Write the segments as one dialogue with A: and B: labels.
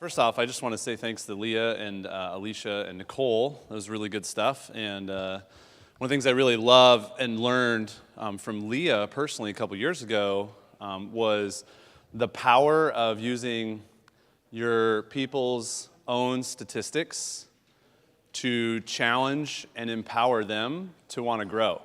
A: First off, I just want to say thanks to Leah and Alicia and Nicole. That was really good stuff. And one of the things I really love and learned from Leah personally a couple years ago was the power of using your people's own statistics to challenge and empower them to want to grow.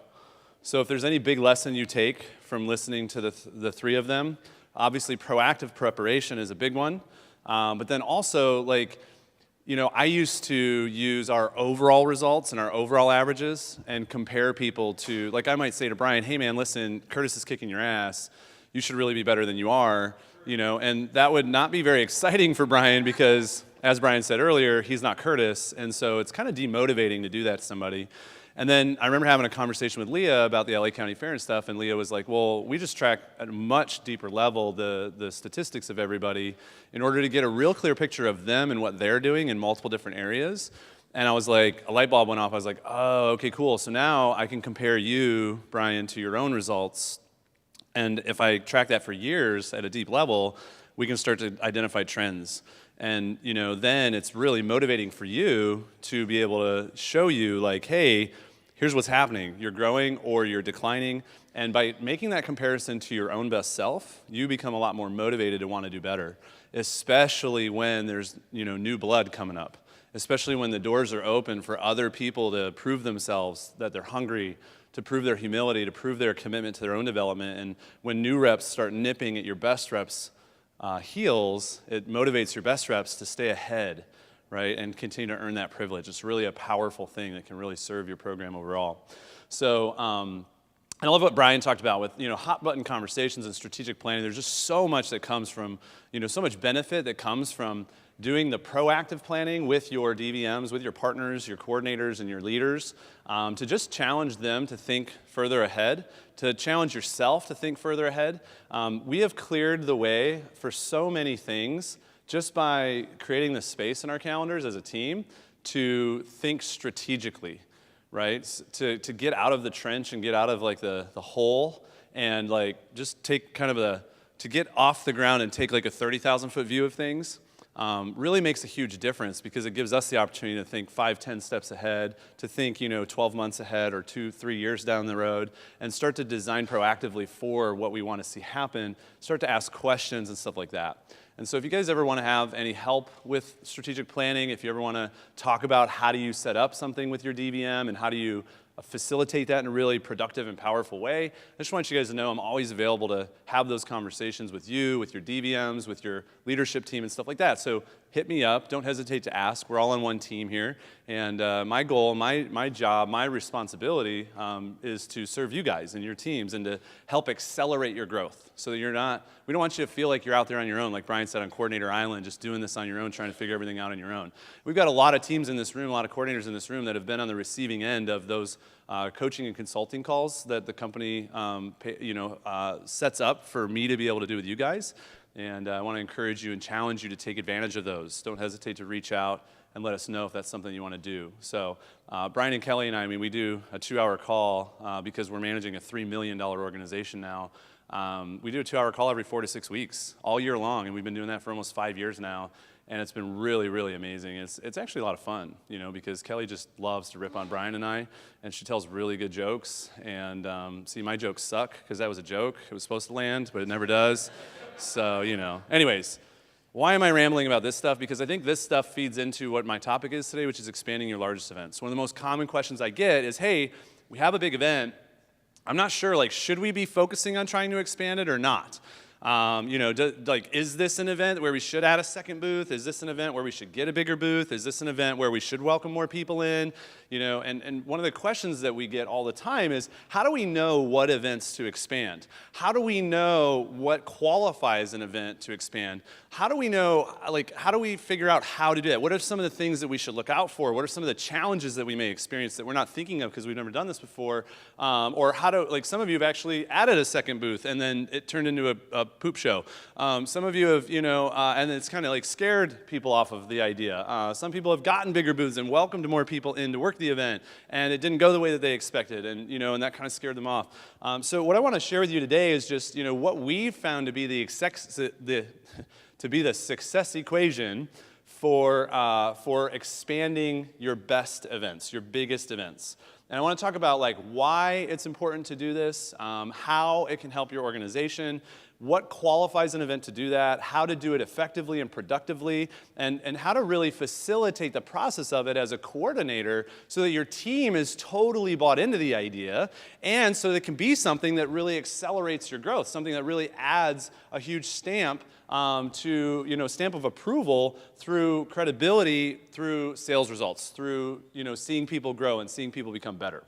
A: So if there's any big lesson you take from listening to the three of them, obviously proactive preparation is a big one. But then also, I used to use our overall results and our overall averages and compare people to, I might say to Brian, hey man, listen, Curtis is kicking your ass. You should really be better than you are, and that would not be very exciting for Brian because, as Brian said earlier, he's not Curtis, and so it's kind of demotivating to do that to somebody. And then I remember having a conversation with Leah about the LA County Fair and stuff, and Leah was like, well, we just track at a much deeper level the statistics of everybody in order to get a real clear picture of them and what they're doing in multiple different areas. And I was like, a light bulb went off. I was like, oh, okay, cool. So now I can compare you, Brian, to your own results. And if I track that for years at a deep level, we can start to identify trends. And then it's really motivating for you to be able to show you hey, here's what's happening. You're growing or you're declining. And by making that comparison to your own best self, you become a lot more motivated to want to do better, especially when there's new blood coming up, especially when the doors are open for other people to prove themselves, that they're hungry, to prove their humility, to prove their commitment to their own development. And when new reps start nipping at your best reps' heels, it motivates your best reps to stay ahead, right, and continue to earn that privilege. It's really a powerful thing that can really serve your program overall. So, and I love what Brian talked about with hot button conversations and strategic planning. There's just so much that comes from so much benefit that comes from doing the proactive planning with your DVMs, with your partners, your coordinators, and your leaders, to just challenge them to think further ahead, to challenge yourself to think further ahead. We have cleared the way for so many things just by creating the space in our calendars as a team to think strategically, right? To get out of the trench and get out of the hole and just take to get off the ground and take a 30,000-foot view of things. Really makes a huge difference because it gives us the opportunity to think 5, 10 steps ahead, to think 12 months ahead or 2, 3 years down the road, and start to design proactively for what we want to see happen, start to ask questions and stuff like that. And so if you guys ever want to have any help with strategic planning, if you ever want to talk about how do you set up something with your DVM and how do you facilitate that in a really productive and powerful way, I just want you guys to know I'm always available to have those conversations with you, with your DVMs, with your leadership team and stuff like that. So hit me up. Don't hesitate to ask. We're all on one team here. And my goal, my job, my responsibility is to serve you guys and your teams and to help accelerate your growth so that we don't want you to feel like you're out there on your own, like Brian said, on Coordinator Island, just doing this on your own, trying to figure everything out on your own. We've got a lot of teams in this room, a lot of coordinators in this room that have been on the receiving end of those coaching and consulting calls that the company sets up for me to be able to do with you guys. And I want to encourage you and challenge you to take advantage of those. Don't hesitate to reach out and let us know if that's something you want to do. So Brian and Kelly and I we do a 2-hour call because we're managing a $3 million organization now. We do a 2-hour call every 4 to 6 weeks, all year long, and we've been doing that for almost 5 years now. And it's been really, really amazing. It's actually a lot of fun, because Kelly just loves to rip on Brian and I, and she tells really good jokes. And see, my jokes suck because that was a joke. It was supposed to land, but it never does. So, Anyways, why am I rambling about this stuff? Because I think this stuff feeds into what my topic is today, which is expanding your largest events. One of the most common questions I get is, hey, we have a big event. I'm not sure, should we be focusing on trying to expand it or not? Is this an event where we should add a second booth? Is this an event where we should get a bigger booth? Is this an event where we should welcome more people in? And one of the questions that we get all the time is, how do we know what events to expand? How do we know what qualifies an event to expand? How do we know, how do we figure out how to do that? What are some of the things that we should look out for? What are some of the challenges that we may experience that we're not thinking of because we've never done this before? Or how to, some of you have actually added a second booth and then it turned into a poop show. Some of you have, and it's kind of scared people off of the idea. Some people have gotten bigger booths and welcomed more people in to work the event, and it didn't go the way that they expected, and and that kind of scared them off. So what I want to share with you today is just what we've found to be to be the success equation for expanding your best events, your biggest events. And I want to talk about like why it's important to do this, how it can help your organization, what qualifies an event to do that, how to do it effectively and productively, and how to really facilitate the process of it as a coordinator so that your team is totally bought into the idea, and so that it can be something that really accelerates your growth, something that really adds a huge stamp stamp of approval through credibility, through sales results, through seeing people grow and seeing people become better.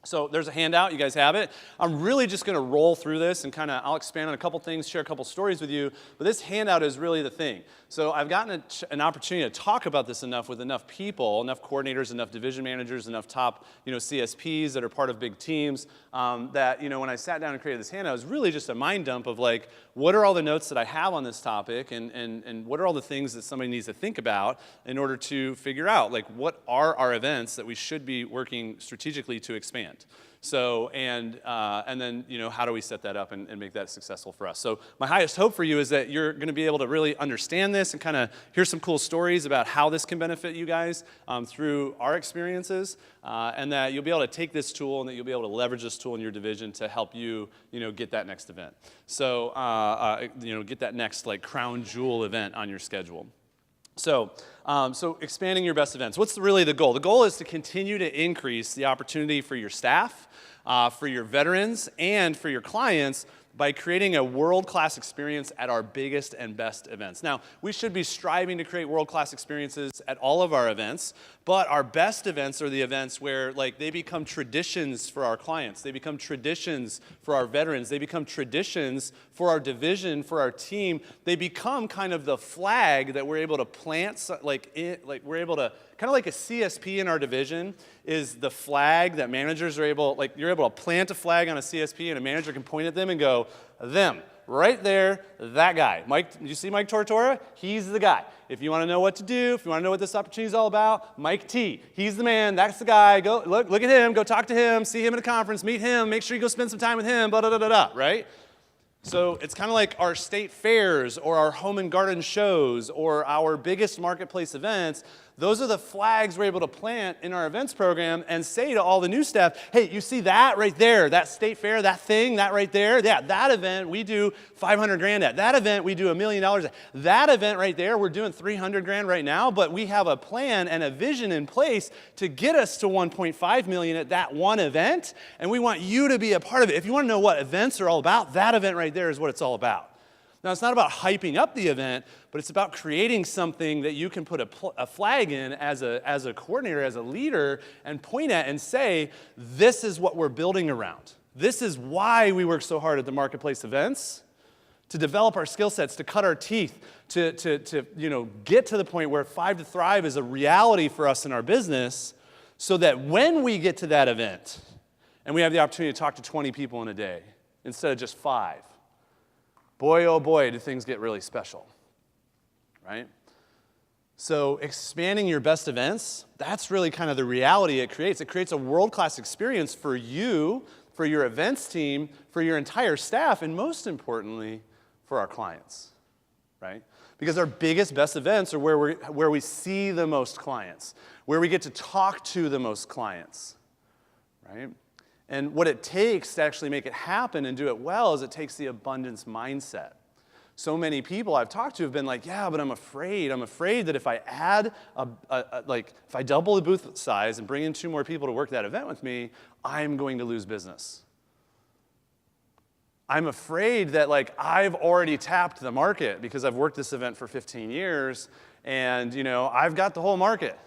A: So there's a handout, you guys have it. I'm really just going to roll through this and I'll expand on a couple things, share a couple stories with you, but this handout is really the thing. So I've gotten an opportunity to talk about this enough with enough people, enough coordinators, enough division managers, enough top CSPs that are part of big teams that when I sat down and created this handout, it was really just a mind dump of like, what are all the notes that I have on this topic and what are all the things that somebody needs to think about in order to figure out like what are our events that we should be working strategically to expand. So, and then, how do we set that up and make that successful for us? So my highest hope for you is that you're going to be able to really understand this and kind of hear some cool stories about how this can benefit you guys through our experiences, and that you'll be able to take this tool and that you'll be able to leverage this tool in your division to help you, get that next event. So, get that next like crown jewel event on your schedule. So expanding your best events. What's really the goal? The goal is to continue to increase the opportunity for your staff, for your veterans, and for your clients by creating a world-class experience at our biggest and best events. Now, we should be striving to create world-class experiences at all of our events, but our best events are the events where like they become traditions for our clients. They become traditions for our veterans. They become traditions for our division, for our team. They become kind of the flag that we're able to plant, we're able to, kind of like a CSP in our division is the flag that managers are able, like you're able to plant a flag on a CSP and a manager can point at them and go, them, right there, that guy. Mike, you see Mike Tortora? He's the guy. If you want to know what to do, if you want to know what this opportunity is all about, Mike T. He's the man, that's the guy. Go look at him, go talk to him, see him at a conference, meet him, make sure you go spend some time with him, blah, blah, blah, blah, blah, right? So it's kind of like our state fairs or our home and garden shows or our biggest marketplace events. Those are the flags we're able to plant in our events program and say to all the new staff, hey, you see that right there, that state fair, that thing, that right there? Yeah, that event we do 500 grand at. That event we do $1 million at. That event right there, we're doing 300 grand right now, but we have a plan and a vision in place to get us to 1.5 million at that one event, and we want you to be a part of it. If you want to know what events are all about, that event right there is what it's all about. Now, it's not about hyping up the event, but it's about creating something that you can put a flag in as a coordinator, as a leader, and point at and say, this is what we're building around. This is why we work so hard at the marketplace events, to develop our skill sets, to cut our teeth, to get to the point where 5 to Thrive is a reality for us in our business, so that when we get to that event, and we have the opportunity to talk to 20 people in a day, instead of just 5, boy, oh boy, do things get really special, right? So expanding your best events, that's really kind of the reality it creates. It creates a world-class experience for you, for your events team, for your entire staff, and most importantly, for our clients, right? Because our biggest, best events are where we see the most clients, where we get to talk to the most clients, right? And what it takes to actually make it happen and do it well is it takes the abundance mindset. So many people I've talked to have been like, yeah, but I'm afraid. I'm afraid that if I add, if I double the booth size and bring in 2 more people to work that event with me, I'm going to lose business. I'm afraid that I've already tapped the market because I've worked this event for 15 years and I've got the whole market.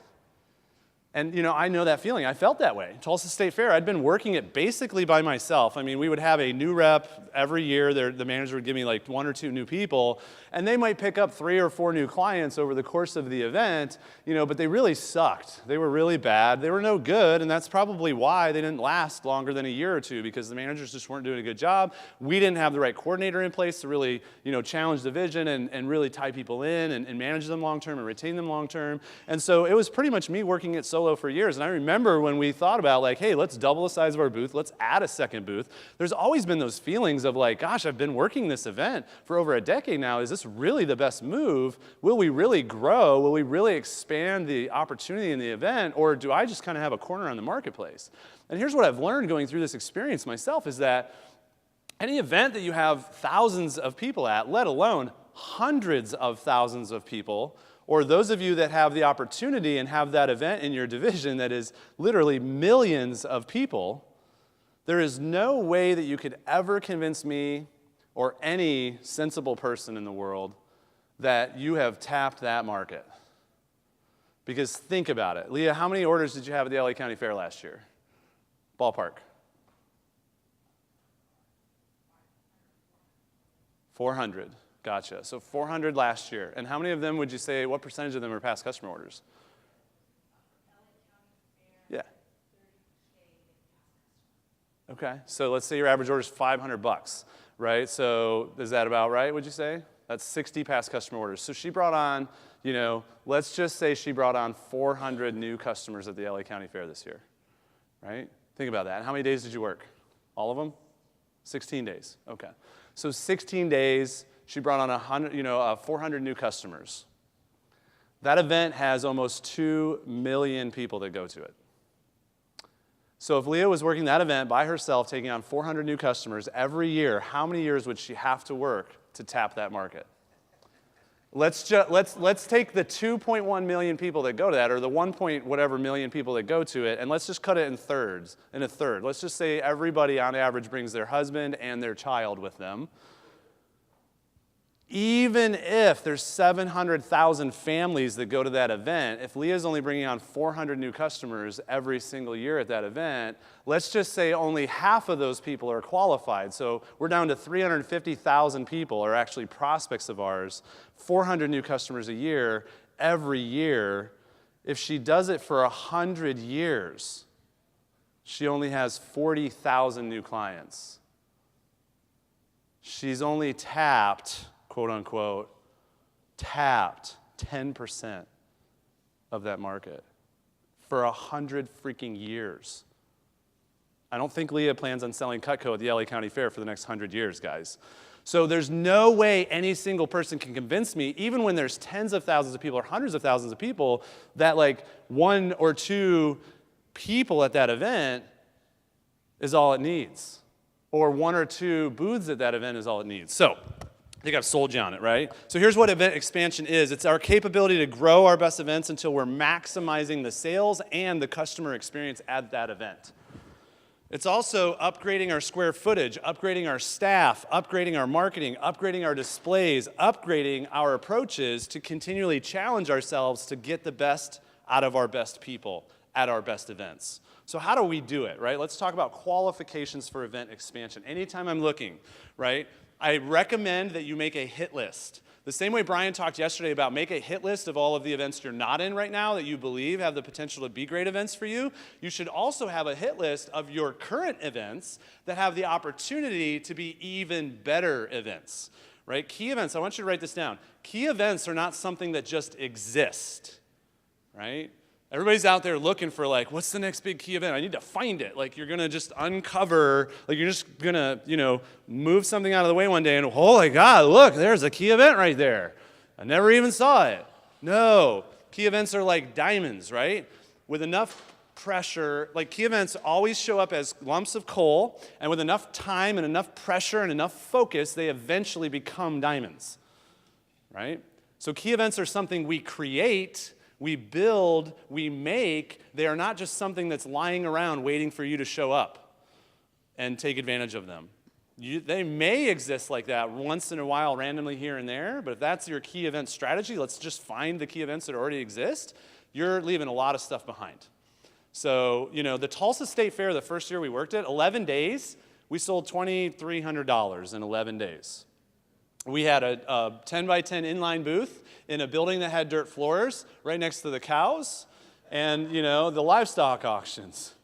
A: And, I know that feeling. I felt that way. Tulsa State Fair, I'd been working it basically by myself. I mean, we would have a new rep every year. The manager would give me 1 or 2 new people, and they might pick up 3 or 4 new clients over the course of the event, but they really sucked. They were really bad. They were no good, and that's probably why they didn't last longer than a year or 2, because the managers just weren't doing a good job. We didn't have the right coordinator in place to really, challenge the vision and really tie people in and manage them long-term and retain them long-term. And so it was pretty much me working it solo solo for years, and I remember when we thought about like, hey, let's double the size of our booth, let's add a second booth. There's always been those feelings of like, gosh, I've been working this event for over a decade now. Is this really the best move? Will we really grow? Will we really expand the opportunity in the event, or do I just kind of have a corner on the marketplace? And here's what I've learned going through this experience myself is that any event that you have thousands of people at, let alone hundreds of thousands of people, or those of you that have the opportunity and have that event in your division that is literally millions of people, there is no way that you could ever convince me or any sensible person in the world that you have tapped that market. Because think about it. Leah, how many orders did you have at the LA County Fair last year? Ballpark. 400. Gotcha. So 400 last year. And how many of them would you say, what percentage of them are past customer orders? Yeah. Okay. So let's say your average order is $500, right? So is that about right, would you say? That's 60 past customer orders. So she brought on, let's just say she brought on 400 new customers at the LA County Fair this year, right? Think about that. And how many days did you work? All of them? 16 days. Okay. So 16 days, she brought on 400 new customers. That event has almost 2 million people that go to it. So if Leah was working that event by herself, taking on 400 new customers every year, how many years would she have to work to tap that market? Let's take the 2.1 million people that go to that, or the 1 point whatever million people that go to it, and let's just cut it in a third. Let's just say everybody on average brings their husband and their child with them. Even if there's 700,000 families that go to that event, if Leah's only bringing on 400 new customers every single year at that event, let's just say only half of those people are qualified. So we're down to 350,000 people are actually prospects of ours, 400 new customers a year, every year. If she does it for 100 years, she only has 40,000 new clients. She's only tapped, quote unquote, tapped 10% of that market for 100 freaking years. I don't think Leah plans on selling Cutco at the LA County Fair for the next 100 years, guys. So there's no way any single person can convince me, even when there's tens of thousands of people or hundreds of thousands of people, that like 1 or 2 people at that event is all it needs. Or 1 or 2 booths at that event is all it needs. So I think I've sold you on it, right? So here's what event expansion is. It's our capability to grow our best events until we're maximizing the sales and the customer experience at that event. It's also upgrading our square footage, upgrading our staff, upgrading our marketing, upgrading our displays, upgrading our approaches to continually challenge ourselves to get the best out of our best people at our best events. So how do we do it, right? Let's talk about qualifications for event expansion. Anytime I'm looking, right, I recommend that you make a hit list. The same way Brian talked yesterday about make a hit list of all of the events you're not in right now that you believe have the potential to be great events for you, you should also have a hit list of your current events that have the opportunity to be even better events, right? Key events, I want you to write this down. Key events are not something that just exist, right? Everybody's out there looking for like, what's the next big key event? I need to find it. Like you're gonna just uncover, like you're just gonna, move something out of the way one day and holy God, look, there's a key event right there. I never even saw it. No, key events are like diamonds, right? With enough pressure, like key events always show up as lumps of coal, and with enough time and enough pressure and enough focus, they eventually become diamonds, right? So key events are something we create, we build, we make. They are not just something that's lying around waiting for you to show up and take advantage of them. They may exist like that once in a while, randomly here and there, but if that's your key event strategy, let's just find the key events that already exist, you're leaving a lot of stuff behind. So, the Tulsa State Fair, the first year we worked it, 11 days, we sold $2,300 in 11 days. We had a 10 by 10 inline booth in a building that had dirt floors right next to the cows and, the livestock auctions,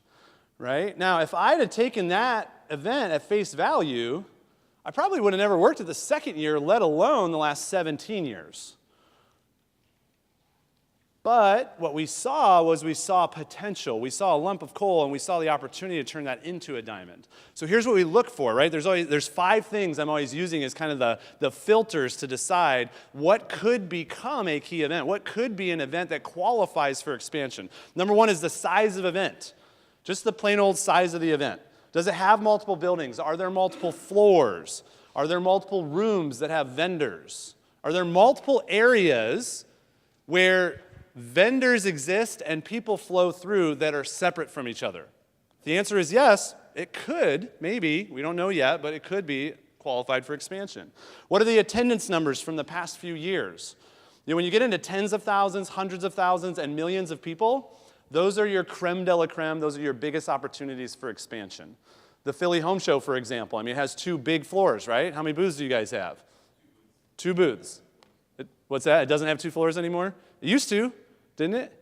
A: right? Now, if I'd have taken that event at face value, I probably would have never worked it the second year, let alone the last 17 years. But what we saw was we saw potential. We saw a lump of coal, and we saw the opportunity to turn that into a diamond. So here's what we look for, right? There's 5 things I'm always using as kind of the filters to decide what could become a key event, what could be an event that qualifies for expansion. Number 1 is the size of event, just the plain old size of the event. Does it have multiple buildings? Are there multiple floors? Are there multiple rooms that have vendors? Are there multiple areas where vendors exist and people flow through that are separate from each other? The answer is yes. It could, maybe, we don't know yet, but it could be qualified for expansion. What are the attendance numbers from the past few years? When you get into tens of thousands, hundreds of thousands, and millions of people, those are your creme de la creme. Those are your biggest opportunities for expansion. The Philly Home Show, for example, it has 2 big floors, right? How many booths do you guys have? 2 booths. What's that? It doesn't have 2 floors anymore? It used to, didn't it?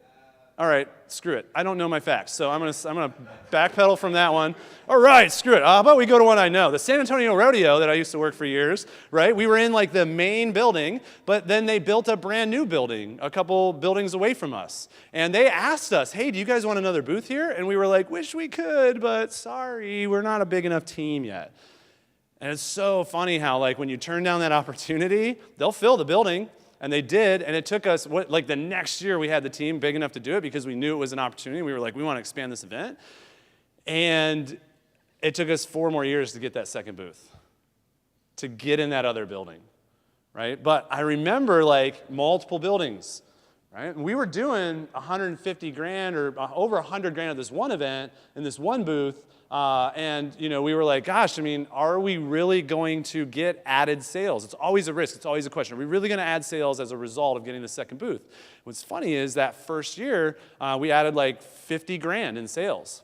A: All right, screw it. I don't know my facts, so I'm gonna backpedal from that one. All right, screw it. How about we go to one I know? The San Antonio Rodeo that I used to work for years, right? We were in like the main building, but then they built a brand new building a couple buildings away from us. And they asked us, hey, do you guys want another booth here? And we were like, wish we could, but sorry, we're not a big enough team yet. And it's so funny how like when you turn down that opportunity, they'll fill the building. And they did, and it took us, like the next year we had the team big enough to do it because we knew it was an opportunity. We were like, we want to expand this event. And it took us 4 more years to get that second booth, to get in that other building, right? But I remember like multiple buildings, right? And we were doing 150 grand or over 100 grand at this one event in this one booth. And we were like, gosh, are we really going to get added sales? It's always a risk. It's always a question. Are we really going to add sales as a result of getting the second booth? What's funny is that first year, we added like 50 grand in sales.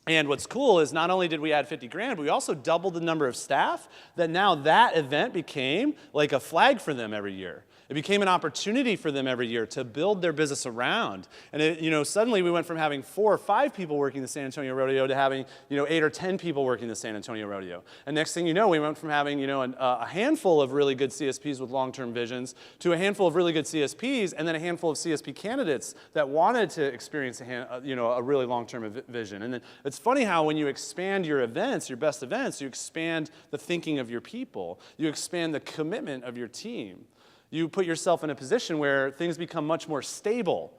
A: And what's cool is not only did we add 50 grand, but we also doubled the number of staff that now that event became like a flag for them every year. It became an opportunity for them every year to build their business around. And suddenly we went from having 4 or 5 people working the San Antonio Rodeo to having 8 or 10 people working the San Antonio Rodeo. And next thing you know, we went from having a handful of really good CSPs with long-term visions to a handful of really good CSPs, and then a handful of CSP candidates that wanted to experience a really long-term vision. And then it's funny how when you expand your events, your best events, you expand the thinking of your people. You expand the commitment of your team. You put yourself in a position where things become much more stable,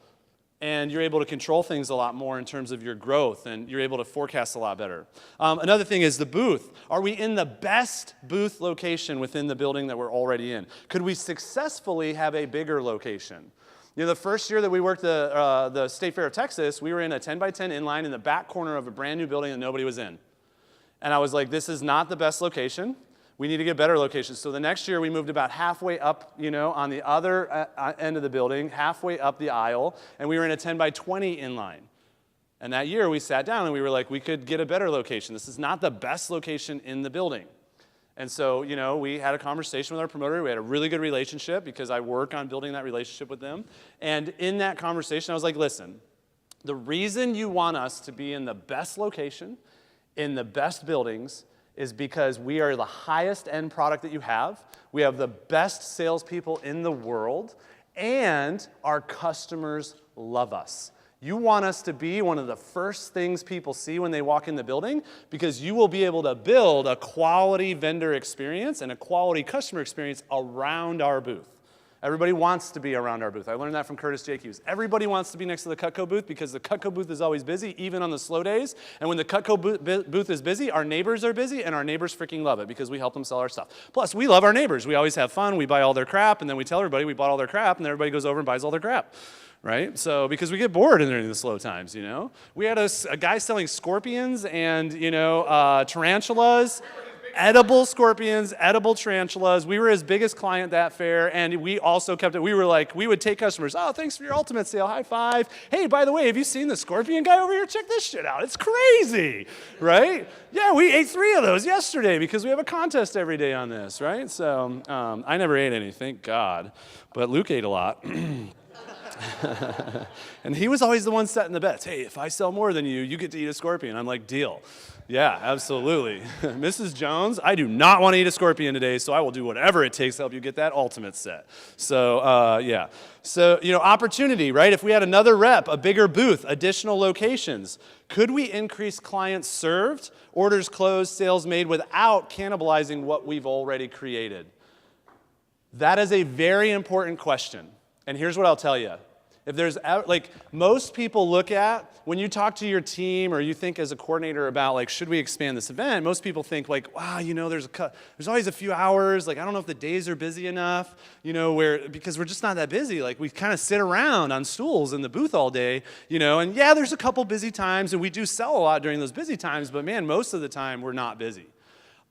A: and you're able to control things a lot more in terms of your growth, and you're able to forecast a lot better. Another thing is the booth. Are we in the best booth location within the building that we're already in? Could we successfully have a bigger location? The first year that we worked the State Fair of Texas, we were in a 10x10 inline in the back corner of a brand new building that nobody was in. And I was like, this is not the best location. We need to get better locations. So the next year we moved about halfway up, on the other end of the building, halfway up the aisle, and we were in a 10x20 inline. And that year we sat down and we were like, we could get a better location. This is not the best location in the building. And so, we had a conversation with our promoter. We had a really good relationship because I work on building that relationship with them. And in that conversation, I was like, listen, the reason you want us to be in the best location, in the best buildings, is because we are the highest end product that you have. We have the best salespeople in the world, and our customers love us. You want us to be one of the first things people see when they walk in the building because you will be able to build a quality vendor experience and a quality customer experience around our booth. Everybody wants to be around our booth. I learned that from Curtis JQs. Everybody wants to be next to the Cutco booth because the Cutco booth is always busy, even on the slow days. And when the Cutco booth is busy, our neighbors are busy, and our neighbors freaking love it because we help them sell our stuff. Plus, we love our neighbors. We always have fun. We buy all their crap, and then we tell everybody we bought all their crap, and then everybody goes over and buys all their crap. Right? So, because we get bored during the slow times, We had a guy selling scorpions and, tarantulas. Edible scorpions, edible tarantulas. We were his biggest client that fair, and we also kept it. We were like, we would take customers, oh, thanks for your ultimate sale, high five. Hey, by the way, have you seen the scorpion guy over here? Check this shit out. It's crazy, right? Yeah, we ate 3 of those yesterday because we have a contest every day on this, right? So I never ate any, thank God, but Luke ate a lot. And he was always the one setting the bets. Hey, if I sell more than you, you get to eat a scorpion. I'm like, deal. Yeah, absolutely. Mrs. Jones, I do not want to eat a scorpion today, so I will do whatever it takes to help you get that ultimate set. So, yeah. So, opportunity, right? If we had another rep, a bigger booth, additional locations, could we increase clients served, orders closed, sales made without cannibalizing what we've already created? That is a very important question. And here's what I'll tell you. If there's, most people look at, when you talk to your team or you think as a coordinator about, should we expand this event, most people think, wow, there's always a few hours, I don't know if the days are busy enough, because we're just not that busy. We kind of sit around on stools in the booth all day, and yeah, there's a couple busy times, and we do sell a lot during those busy times, but man, most of the time, we're not busy.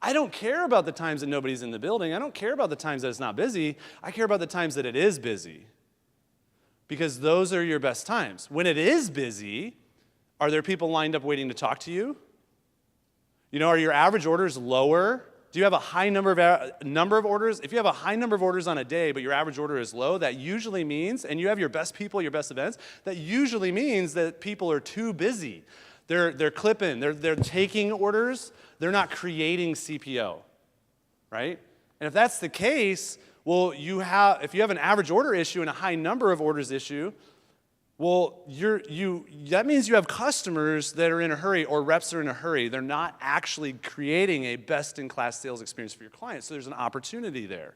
A: I don't care about the times that nobody's in the building. I don't care about the times that it's not busy. I care about the times that it is busy. Because those are your best times. When it is busy, are there people lined up waiting to talk to you? Are your average orders lower? Do you have a high number of orders? If you have a high number of orders on a day, but your average order is low, that usually means, and you have your best people, your best events, that usually means that people are too busy. They're clipping, they're taking orders, they're not creating CPO, right? And if that's the case, well, if you have an average order issue and a high number of orders issue, well, that means you have customers that are in a hurry or reps are in a hurry. They're not actually creating a best-in-class sales experience for your clients. So there's an opportunity there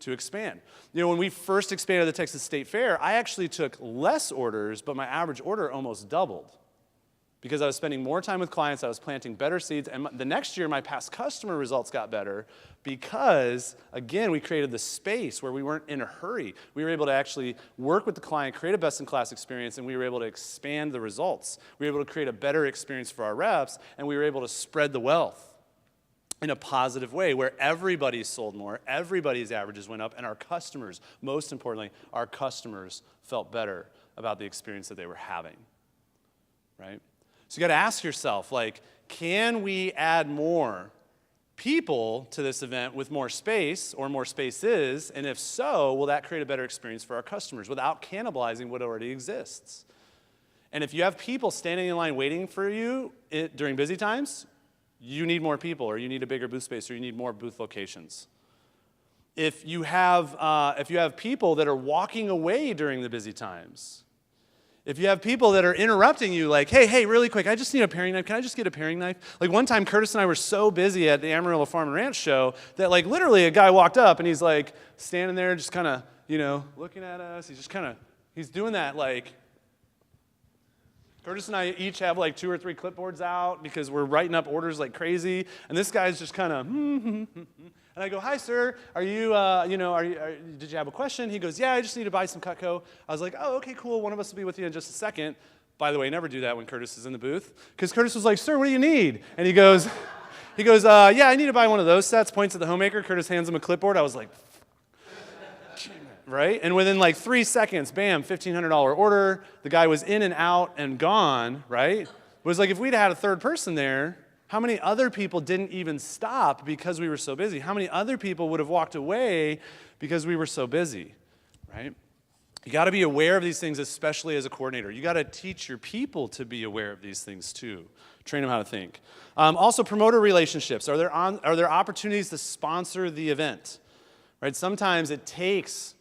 A: to expand. When we first expanded the Texas State Fair, I actually took less orders, but my average order almost doubled. Because I was spending more time with clients, I was planting better seeds, and the next year my past customer results got better because, again, we created the space where we weren't in a hurry. We were able to actually work with the client, create a best-in-class experience, and we were able to expand the results. We were able to create a better experience for our reps, and we were able to spread the wealth in a positive way where everybody sold more, everybody's averages went up, and our customers, most importantly, our customers felt better about the experience that they were having, right? So you got to ask yourself, can we add more people to this event with more space or more spaces? And if so, will that create a better experience for our customers without cannibalizing what already exists? And if you have people standing in line waiting for you during busy times, you need more people, or you need a bigger booth space, or you need more booth locations. If you have people that are walking away during the busy times, if you have people that are interrupting you, hey, really quick, I just need a paring knife. Can I just get a paring knife? One time, Curtis and I were so busy at the Amarillo Farm and Ranch show that, literally a guy walked up and he's, standing there just kind of, looking at us. He's doing that, Curtis and I each have, 2 or 3 clipboards out because we're writing up orders like crazy. And this guy's just kind of, And I go, hi, sir, are you, did you have a question? He goes, yeah, I just need to buy some Cutco. I was like, oh, okay, cool. One of us will be with you in just a second. By the way, never do that when Curtis is in the booth. Because Curtis was like, sir, what do you need? And he goes, yeah, I need to buy one of those sets. Points at the homemaker. Curtis hands him a clipboard. I was like, right? And within 3 seconds, bam, $1,500 order. The guy was in and out and gone, right? It was if we'd had a third person there, how many other people didn't even stop because we were so busy? How many other people would have walked away because we were so busy, right? You got to be aware of these things, especially as a coordinator. You got to teach your people to be aware of these things too. Train them how to think. Also, promoter relationships. Are there opportunities to sponsor the event? Right? Sometimes it takes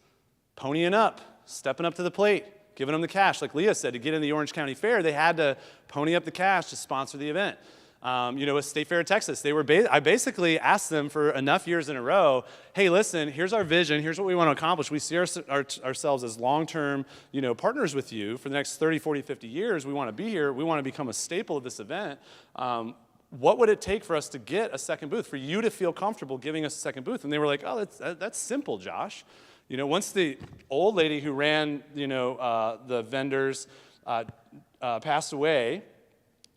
A: ponying up, stepping up to the plate, giving them the cash. Like Leah said, to get in the Orange County Fair, they had to pony up the cash to sponsor the event. With State Fair of Texas, I basically asked them for enough years in a row, hey, listen, here's our vision, here's what we want to accomplish. We see ourselves as long-term, partners with you for the next 30, 40, 50 years. We want to be here. We want to become a staple of this event. What would it take for us to get a second booth, for you to feel comfortable giving us a second booth? And they were like, oh, that's simple, Josh. Once the old lady who ran, the vendors passed away,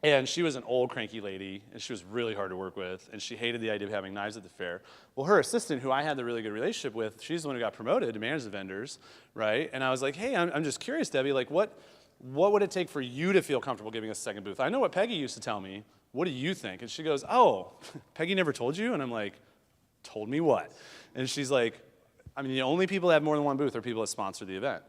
A: and she was an old, cranky lady, and she was really hard to work with, and she hated the idea of having knives at the fair. Well, her assistant, who I had the really good relationship with, she's the one who got promoted to manage the vendors, right? And I was like, hey, I'm just curious, Debbie, what would it take for you to feel comfortable giving us a second booth? I know what Peggy used to tell me. What do you think? And she goes, oh, Peggy never told you? And I'm like, told me what? And she's like, the only people that have more than one booth are people that sponsor the event.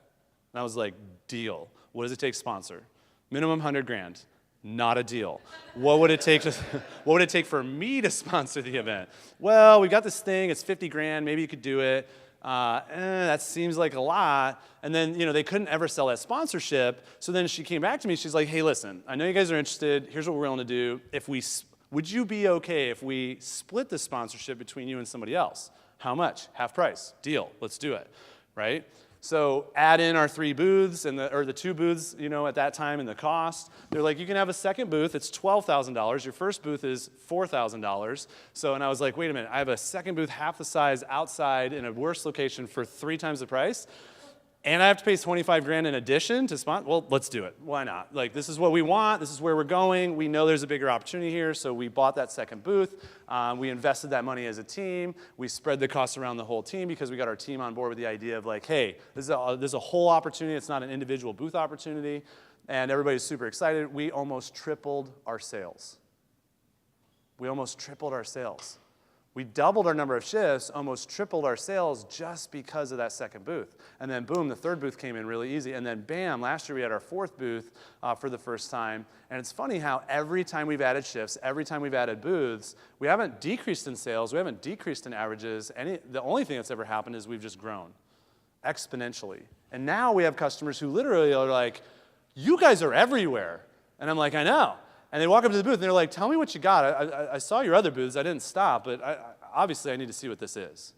A: And I was like, deal. What does it take to sponsor? Minimum 100 grand. Not a deal. What would it take for me to sponsor the event? Well, we got this thing, it's 50 grand, maybe you could do it. That seems like a lot. And then, they couldn't ever sell that sponsorship. So then she came back to me, she's like, hey, listen, I know you guys are interested, here's what we're willing to do. Would you be okay if we split the sponsorship between you and somebody else? How much? Half price. Deal. Let's do it, right? So add in our 3 booths, or the 2 booths, at that time, and the cost. They're like, you can have a second booth. It's $12,000. Your first booth is $4,000. And I was like, wait a minute. I have a second booth half the size outside in a worse location for 3 times the price? And I have to pay 25 grand in addition to sponsor? Well, let's do it. Why not? This is what we want. This is where we're going. We know there's a bigger opportunity here, so we bought that second booth. We invested that money as a team. We spread the costs around the whole team because we got our team on board with the idea of hey, this is a whole opportunity. It's not an individual booth opportunity. And everybody's super excited. We almost tripled our sales. We doubled our number of shifts, almost tripled our sales just because of that second booth. And then boom, the third booth came in really easy. And then bam, last year we had our 4th booth for the first time. And it's funny how every time we've added shifts, every time we've added booths, we haven't decreased in sales, we haven't decreased in averages. The only thing that's ever happened is we've just grown exponentially. And now we have customers who literally are like, you guys are everywhere. And I'm like, I know. And they walk up to the booth and they're like, tell me what you got. I saw your other booths. I didn't stop, but obviously I need to see what this is.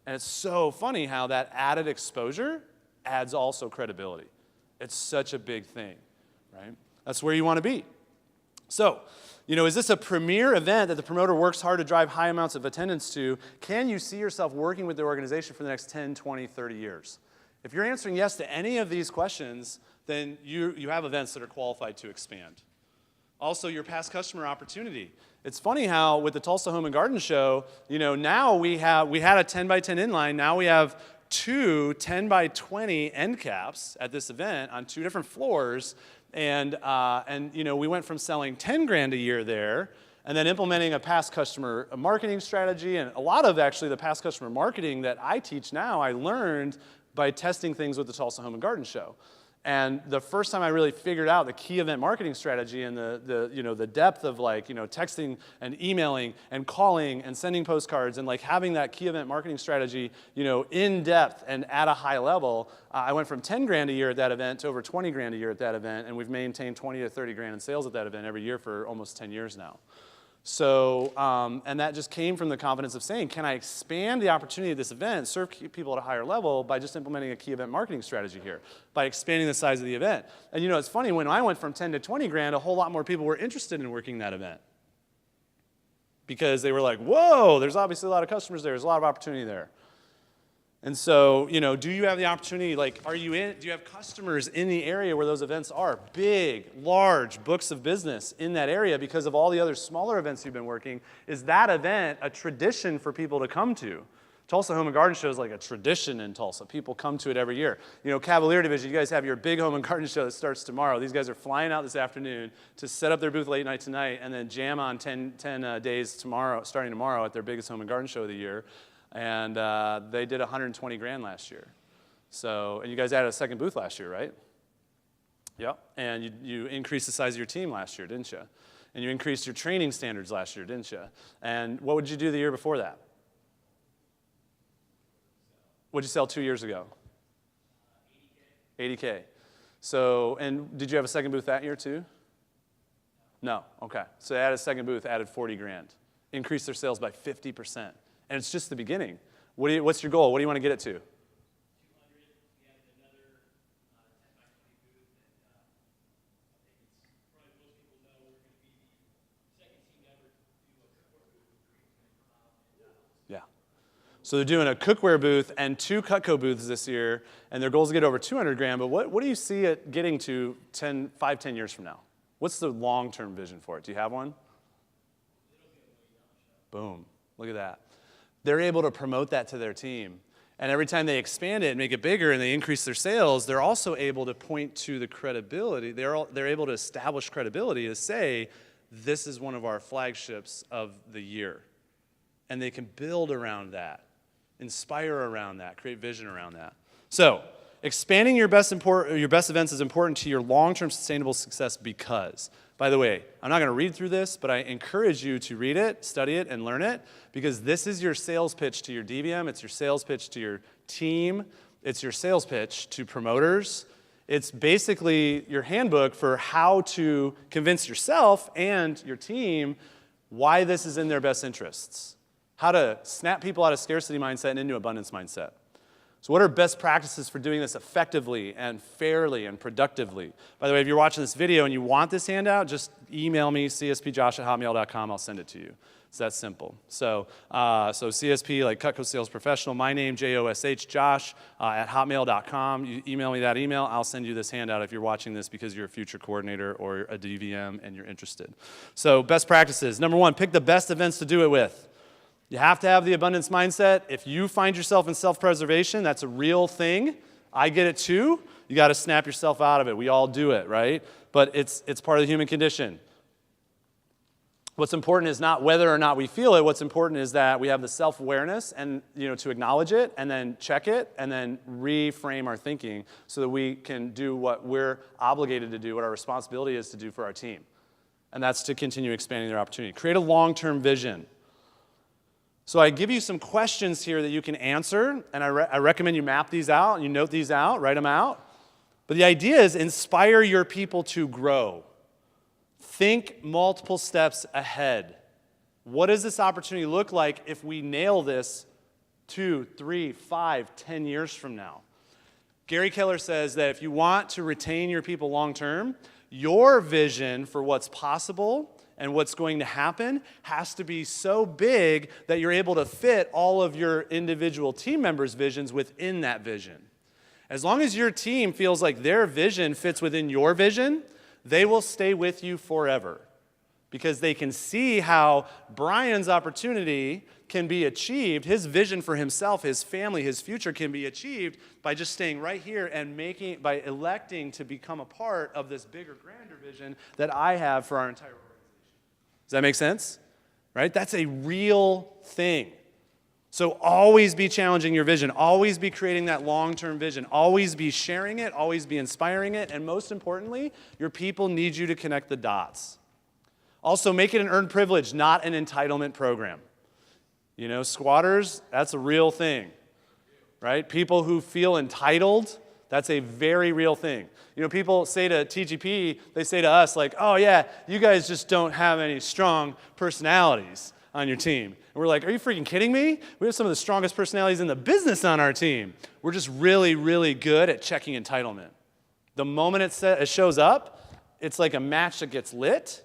A: And it's so funny how that added exposure adds also credibility. It's such a big thing, right? That's where you want to be. So, is this a premier event that the promoter works hard to drive high amounts of attendance to? Can you see yourself working with the organization for the next 10, 20, 30 years? If you're answering yes to any of these questions, then you have events that are qualified to expand. Also, your past customer opportunity. It's funny how with the Tulsa Home and Garden Show, now we had a 10 by 10 inline. Now we have 2 10 by 20 end caps at this event on 2 different floors. And we went from selling 10 grand a year there and then implementing a past customer marketing strategy. And a lot of actually the past customer marketing that I teach now, I learned by testing things with the Tulsa Home and Garden Show. And the first time I really figured out the key event marketing strategy and the depth of texting and emailing and calling and sending postcards and having that key event marketing strategy in depth and at a high level, I went from 10 grand a year at that event to over 20 grand a year at that event, and we've maintained 20 to 30 grand in sales at that event every year for almost 10 years now. So, and that just came from the confidence of saying, can I expand the opportunity of this event, serve people at a higher level by just implementing a key event marketing strategy here, by expanding the size of the event? And it's funny, when I went from 10 to 20 grand, a whole lot more people were interested in working that event. Because they were like, whoa, there's obviously a lot of customers there, there's a lot of opportunity there. And so, do you have the opportunity, do you have customers in the area where those events are? Big, large books of business in that area because of all the other smaller events you've been working. Is that event a tradition for people to come to? Tulsa Home and Garden Show is like a tradition in Tulsa. People come to it every year. Cavalier Division, you guys have your big home and garden show that starts tomorrow. These guys are flying out this afternoon to set up their booth late night tonight and then jam on 10 days tomorrow, starting tomorrow at their biggest home and garden show of the year. And they did 120 grand last year. So, and you guys added a second booth last year, right? Yep. And you increased the size of your team last year, didn't you? And you increased your training standards last year, didn't you? And what would you do the year before that? What did you sell 2 years ago? 80K. So, and did you have a second booth that year too? No. Okay. So they added a second booth, added 40 grand. Increased their sales by 50%. And it's just the beginning. What's your goal? What do you want to get it to? 200. We have another 10 by 20 booth. And I think it's probably most people know we're going to be the second team ever to do a cookware booth. Yeah. So they're doing a cookware booth and 2 Cutco booths this year, and their goal is to get over 200 grand. But what do you see it getting to 10 years from now? What's the long-term vision for it? Do you have one? Boom. Look at that. They're able to promote that to their team. And every time they expand it and make it bigger and they increase their sales, they're also able to point to the credibility. They're able to establish credibility to say, this is one of our flagships of the year. And they can build around that, inspire around that, create vision around that. So, expanding your best events is important to your long-term sustainable success because, by the way, I'm not going to read through this, but I encourage you to read it, study it, and learn it, because this is your sales pitch to your DVM, it's your sales pitch to your team, it's your sales pitch to promoters. It's basically your handbook for how to convince yourself and your team why this is in their best interests. How to snap people out of scarcity mindset and into abundance mindset. So what are best practices for doing this effectively and fairly and productively? By the way, if you're watching this video and you want this handout, just email me, cspjosh@hotmail.com. I'll send it to you. It's that simple. So CSP, like Cutco Sales Professional, my name, Josh, Josh, at hotmail.com. You email me that email, I'll send you this handout if you're watching this because you're a future coordinator or a DVM and you're interested. So best practices. Number one, pick the best events to do it with. You have to have the abundance mindset. If you find yourself in self-preservation, that's a real thing. I get it too. You got to snap yourself out of it. We all do it, right? But it's part of the human condition. What's important is not whether or not we feel it. What's important is that we have the self-awareness and to acknowledge it and then check it and then reframe our thinking so that we can do what we're obligated to do, what our responsibility is to do for our team. And that's to continue expanding their opportunity. Create a long-term vision. So I give you some questions here that you can answer, and I recommend you map these out, and you note these out, write them out. But the idea is inspire your people to grow. Think multiple steps ahead. What does this opportunity look like if we nail this 2, 3, 5, 10 years from now? Gary Keller says that if you want to retain your people long term, your vision for what's possible and what's going to happen has to be so big that you're able to fit all of your individual team members' visions within that vision. As long as your team feels like their vision fits within your vision, they will stay with you forever because they can see how Brian's opportunity can be achieved, his vision for himself, his family, his future can be achieved by just staying right here and by electing to become a part of this bigger, grander vision that I have for our entire organization. Does that make sense? Right? That's a real thing. So always be challenging your vision. Always be creating that long-term vision. Always be sharing it. Always be inspiring it. And most importantly, your people need you to connect the dots. Also, make it an earned privilege, not an entitlement program. You know, squatters, that's a real thing. Right? People who feel entitled, that's a very real thing. You know, people say to TGP, they say to us like, oh yeah, you guys just don't have any strong personalities on your team. And we're like, are you freaking kidding me? We have some of the strongest personalities in the business on our team. We're just really, really good at checking entitlement. The moment it shows up, it's like a match that gets lit.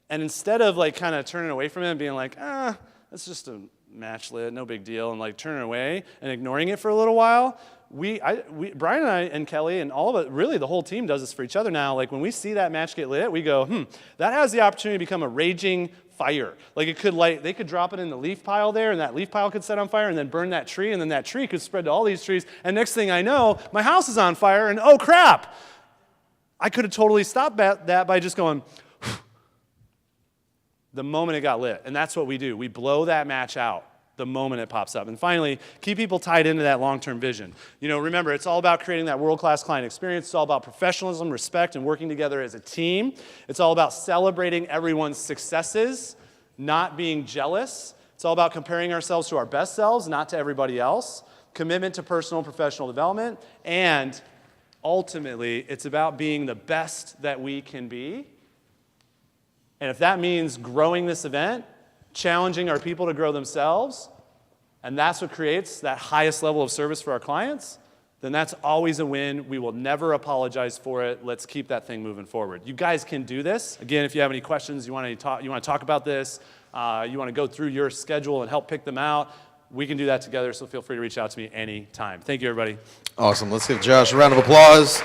A: And instead of like kind of turning away from it and being like, that's just a match lit, no big deal, and like turning away and ignoring it for a little while, Brian and I and Kelly and all of it, really the whole team does this for each other now. Like when we see that match get lit, we go, that has the opportunity to become a raging fire. Like they could drop it in the leaf pile there, and that leaf pile could set on fire and then burn that tree, and then that tree could spread to all these trees, and next thing I know, my house is on fire, and oh crap! I could have totally stopped that by just going, the moment it got lit. And that's what we do. We blow that match out the moment it pops up. And finally, keep people tied into that long-term vision. You know, remember, it's all about creating that world-class client experience. It's all about professionalism, respect, and working together as a team. It's all about celebrating everyone's successes, not being jealous. It's all about comparing ourselves to our best selves, not to everybody else. Commitment to personal and professional development. And ultimately, it's about being the best that we can be. And if that means growing this event, challenging our people to grow themselves, and that's what creates that highest level of service for our clients, then that's always a win. We will never apologize for it. Let's keep that thing moving forward. You guys can do this. Again, if you have any questions, you want to talk about this, you want to go through your schedule and help pick them out, we can do that together, so feel free to reach out to me anytime. Thank you, everybody.
B: Awesome. Let's give Josh a round of applause.